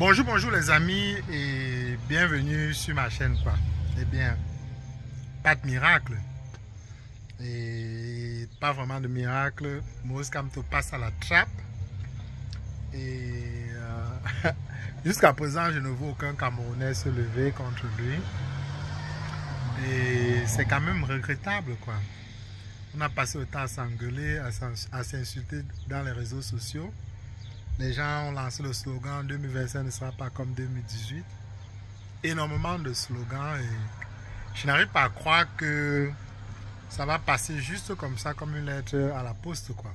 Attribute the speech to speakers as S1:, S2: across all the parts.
S1: Bonjour les amis et bienvenue sur ma chaîne quoi. Eh bien, pas de miracle et pas vraiment de miracle. Maurice Kamto passe à la trappe et jusqu'à présent je ne vois aucun Camerounais se lever contre lui et c'est quand même regrettable quoi. On a passé le temps à s'engueuler, à s'insulter dans les réseaux sociaux. Les gens ont lancé le slogan 2025 ne sera pas comme 2018. Énormément de slogans et je n'arrive pas à croire que ça va passer juste comme ça, comme une lettre à la poste quoi.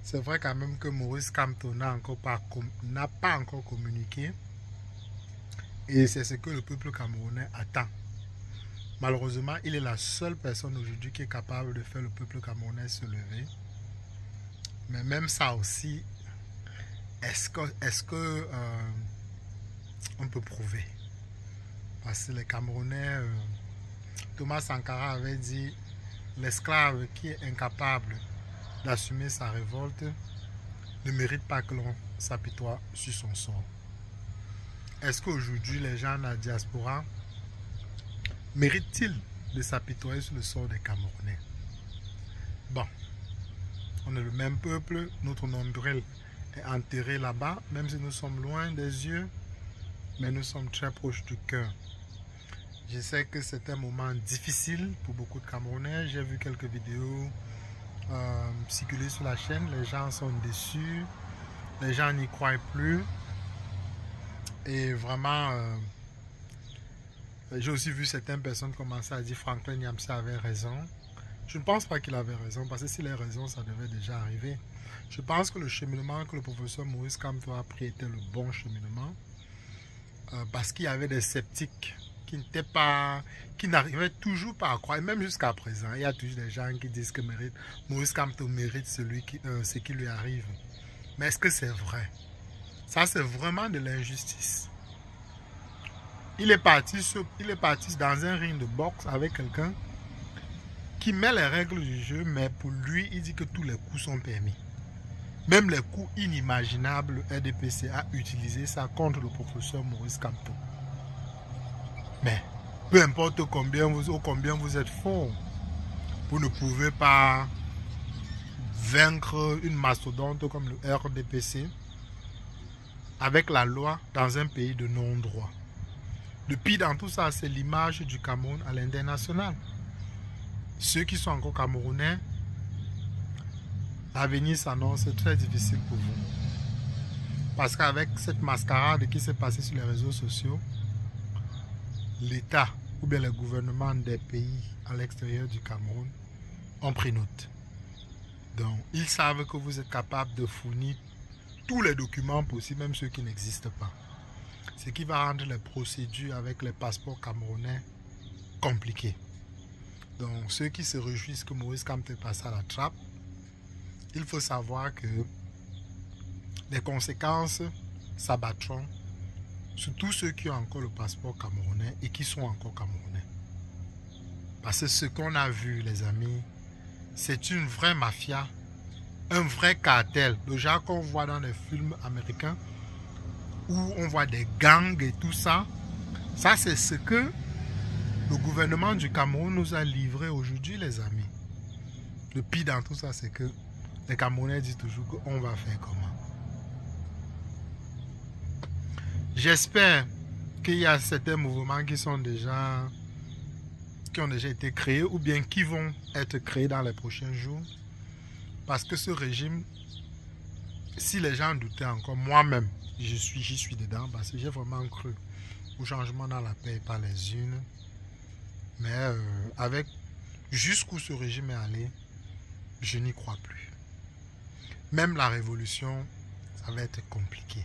S1: C'est vrai quand même que Maurice Kamto n'a pas encore communiqué et c'est ce que le peuple camerounais attend. Malheureusement, il est la seule personne aujourd'hui qui est capable de faire le peuple camerounais se lever. Mais même ça aussi, est-ce que on peut prouver? Parce que les Camerounais, Thomas Sankara avait dit, l'esclave qui est incapable d'assumer sa révolte ne mérite pas que l'on s'apitoie sur son sort. Est-ce qu'aujourd'hui les gens de la diaspora méritent-ils de s'apitoyer sur le sort des Camerounais? Bon, on est le même peuple, notre nombril est enterré là-bas, même si nous sommes loin des yeux, mais nous sommes très proches du cœur. Je sais que c'est un moment difficile pour beaucoup de Camerounais. J'ai vu quelques vidéos circuler sur la chaîne. Les gens sont déçus, les gens n'y croient plus. Et vraiment, j'ai aussi vu certaines personnes commencer à dire Franklin Nyamsa avait raison. Je ne pense pas qu'il avait raison, parce que s'il a raison, ça devait déjà arriver. Je pense que le cheminement que le professeur Maurice Kamto a pris était le bon cheminement. Parce qu'il y avait des sceptiques qui n'arrivaient toujours pas à croire. Et même jusqu'à présent, il y a toujours des gens qui disent que Maurice Kamto mérite ce qui lui arrive. Mais est-ce que c'est vrai? Ça, c'est vraiment de l'injustice. Il est parti dans un ring de boxe avec quelqu'un qui met les règles du jeu, mais pour lui, il dit que tous les coups sont permis. Même les coups inimaginables, RDPC a utilisé ça contre le professeur Maurice Kamto. Mais peu importe combien vous êtes fort, vous ne pouvez pas vaincre une mastodonte comme le RDPC avec la loi dans un pays de non-droit. Le pire dans tout ça, c'est l'image du Cameroun à l'international. Ceux qui sont encore Camerounais, l'avenir s'annonce très difficile pour vous. Parce qu'avec cette mascarade qui s'est passée sur les réseaux sociaux, l'État ou bien le gouvernement des pays à l'extérieur du Cameroun ont pris note. Donc, ils savent que vous êtes capable de fournir tous les documents possibles, même ceux qui n'existent pas. Ce qui va rendre les procédures avec les passeports camerounais compliquées. Donc, ceux qui se réjouissent que Maurice Kamto est passé à la trappe, il faut savoir que les conséquences s'abattront sur tous ceux qui ont encore le passeport camerounais et qui sont encore camerounais. Parce que ce qu'on a vu, les amis, c'est une vraie mafia, un vrai cartel, le genre qu'on voit dans les films américains, où on voit des gangs et tout ça. Ça, c'est ce que le gouvernement du Cameroun nous a livré aujourd'hui, les amis. Le pire dans tout ça, c'est que les Camerounais disent toujours qu'on va faire comment. J'espère qu'il y a certains mouvements qui ont déjà été créés ou bien qui vont être créés dans les prochains jours. Parce que ce régime, si les gens doutaient encore, moi-même, j'y suis dedans parce que j'ai vraiment cru au changement dans la paix par les unes. Mais avec jusqu'où ce régime est allé, je n'y crois plus. Même la révolution, ça va être compliqué.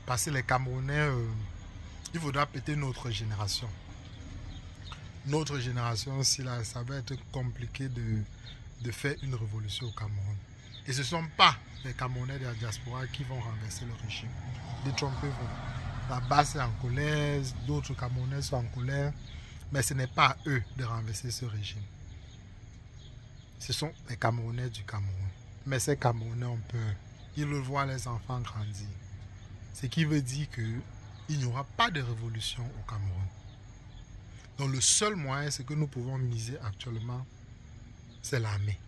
S1: Parce que les Camerounais, il faudra péter notre génération. Notre génération, ça va être compliqué de faire une révolution au Cameroun. Et ce ne sont pas les Camerounais de la diaspora qui vont renverser le régime. Détrompez-vous. La base est en colère, d'autres Camerounais sont en colère, mais ce n'est pas à eux de renverser ce régime. Ce sont les Camerounais du Cameroun. Mais ces Camerounais ont peur. Ils le voient les enfants grandir. Ce qui veut dire qu'il n'y aura pas de révolution au Cameroun. Donc le seul moyen, c'est que nous pouvons miser actuellement, c'est l'armée.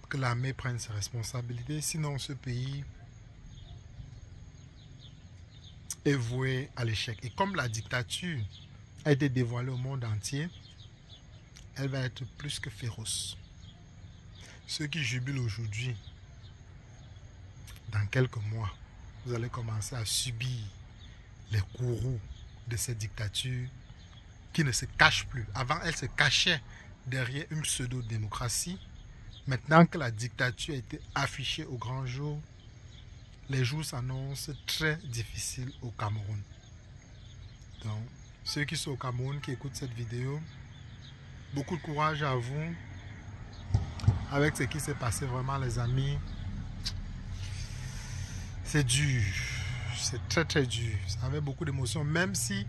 S1: Que l'armée prenne ses responsabilités, sinon ce pays est voué à l'échec. Et comme la dictature a été dévoilée au monde entier, elle va être plus que féroce. Ceux qui jubilent aujourd'hui, dans quelques mois, vous allez commencer à subir les courroux de cette dictature qui ne se cache plus. Avant, elle se cachait derrière une pseudo-démocratie. Maintenant que la dictature a été affichée au grand jour, les jours s'annoncent très difficiles au Cameroun. Donc, ceux qui sont au Cameroun, qui écoutent cette vidéo, beaucoup de courage à vous. Avec ce qui s'est passé, vraiment, les amis, c'est dur. C'est très, très dur. Ça avait beaucoup d'émotions. Même si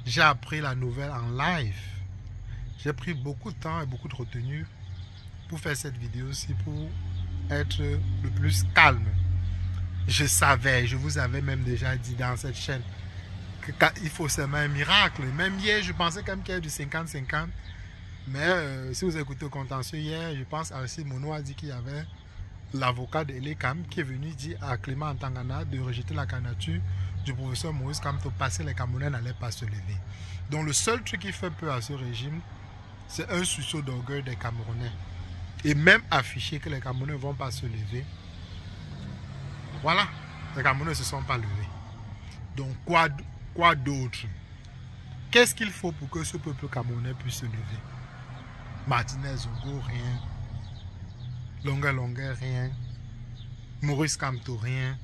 S1: j'ai appris la nouvelle en live, j'ai pris beaucoup de temps et beaucoup de retenue pour faire cette vidéo-ci, pour être le plus calme. Je savais, je vous avais même déjà dit dans cette chaîne qu'il faut seulement un miracle. Même hier, je pensais quand même qu'il y a du 50-50. Mais si vous écoutez au contentieux hier, je pense Aristide Mono a dit qu'il y avait l'avocat de l'ECAM qui est venu dire à Clément Antangana de rejeter la candidature du professeur Maurice Kamto parce que les Camerounais n'allaient pas se lever. Donc le seul truc qui fait peur à ce régime, c'est un sursaut d'orgueil des Camerounais. Et même afficher que les Camerounais ne vont pas se lever. Voilà, les Camerounais ne se sont pas levés. Donc quoi d'autre? Qu'est-ce qu'il faut pour que ce peuple camerounais puisse se lever? Martinez Ogo, rien. Longueur, rien. Maurice Kamto, rien.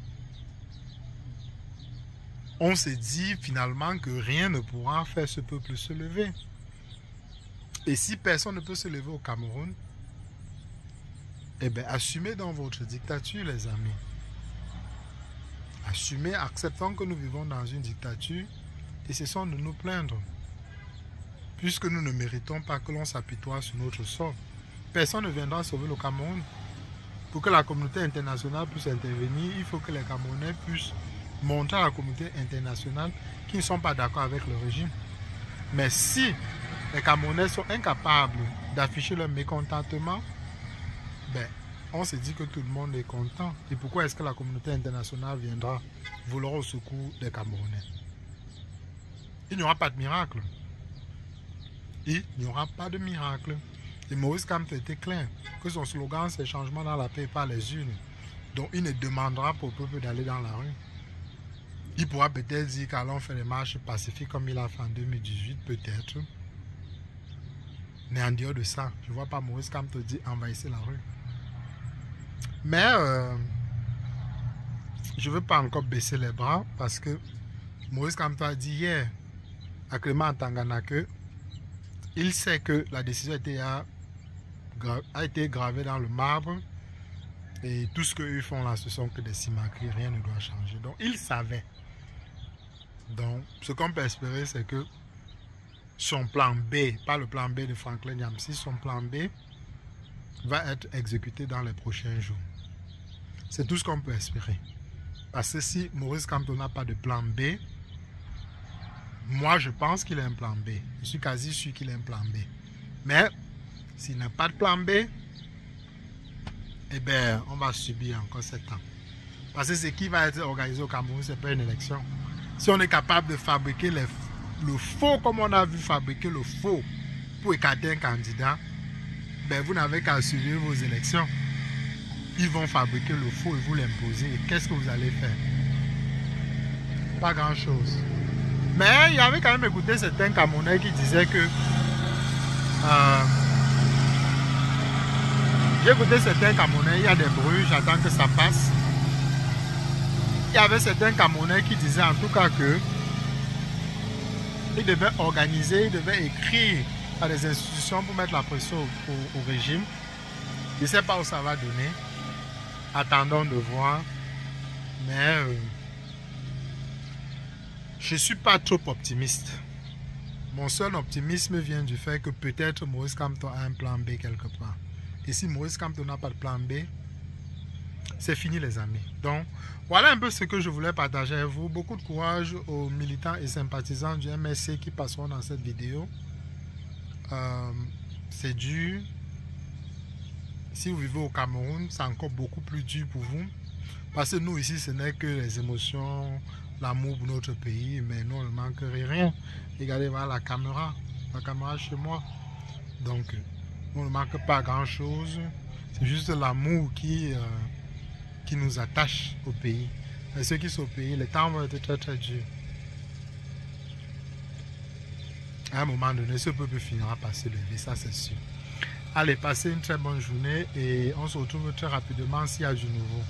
S1: On s'est dit finalement que rien ne pourra faire ce peuple se lever. Et si personne ne peut se lever au Cameroun, eh bien, assumez dans votre dictature, les amis. Assumez, acceptons que nous vivons dans une dictature et cessons de nous plaindre. Puisque nous ne méritons pas que l'on s'apitoie sur notre sort. Personne ne viendra sauver le Cameroun. Pour que la communauté internationale puisse intervenir, il faut que les Camerounais puissent montrer à la communauté internationale qu'ils ne sont pas d'accord avec le régime. Mais si les Camerounais sont incapables d'afficher leur mécontentement, ben, on se dit que tout le monde est content. Et pourquoi est-ce que la communauté internationale viendra vouloir au secours des Camerounais? Il n'y aura pas de miracle. Il n'y aura pas de miracle. Et Maurice Kamto était clair que son slogan c'est changement dans la paix et pas les urnes. Donc il ne demandera pas au peuple d'aller dans la rue. Il pourra peut-être dire qu'allons faire des marches pacifiques comme il a fait en 2018, peut-être. Mais en dehors de ça, je ne vois pas Maurice Kamto dire envahissez la rue. Mais je ne veux pas encore baisser les bras parce que Maurice Kamto a dit hier à Clément Antangana que il sait que la décision a été gravée dans le marbre et tout ce qu'ils font là, ce sont que des simulacres, rien ne doit changer. Donc, il savait. Donc, ce qu'on peut espérer, c'est que son plan B, pas le plan B de Franklin Nyamsi, son plan B va être exécuté dans les prochains jours. C'est tout ce qu'on peut espérer. Parce que si Maurice Kamto n'a pas de plan B, moi, je pense qu'il a un plan B. Je suis quasi sûr qu'il a un plan B. Mais, s'il n'a pas de plan B, eh bien, on va subir encore 7 ans. Parce que ce qui va être organisé au Cameroun, ce n'est pas une élection. Si on est capable de fabriquer le faux, comme on a vu fabriquer le faux pour écarter un candidat, ben, vous n'avez qu'à suivre vos élections. Ils vont fabriquer le faux et vous l'imposer. Et qu'est-ce que vous allez faire? Pas grand-chose. Mais il y avait quand même écouté certains Camerounais qui disaient que... j'ai écouté certains Camerounais, il y a des bruits, j'attends que ça passe. Il y avait certains Camerounais qui disaient en tout cas que ils devaient organiser, ils devaient écrire à des institutions pour mettre la pression au régime. Je ne sais pas où ça va donner. Attendons de voir. Mais... je ne suis pas trop optimiste. Mon seul optimisme vient du fait que peut-être Maurice Kamto a un plan B quelque part. Et si Maurice Kamto n'a pas de plan B, c'est fini les amis. Donc, voilà un peu ce que je voulais partager avec vous. Beaucoup de courage aux militants et sympathisants du MSC qui passeront dans cette vidéo. C'est dur. Si vous vivez au Cameroun, c'est encore beaucoup plus dur pour vous. Parce que nous ici, ce n'est que les émotions, l'amour pour notre pays, mais nous, on ne manque rien. Regardez, voilà la caméra chez moi. Donc, on ne manque pas grand-chose. C'est juste l'amour qui nous attache au pays. Et ceux qui sont au pays, les temps vont être très très durs. À un moment donné, ce peuple finira par se lever, ça c'est sûr. Allez, passez une très bonne journée et on se retrouve très rapidement s'il y a du nouveau.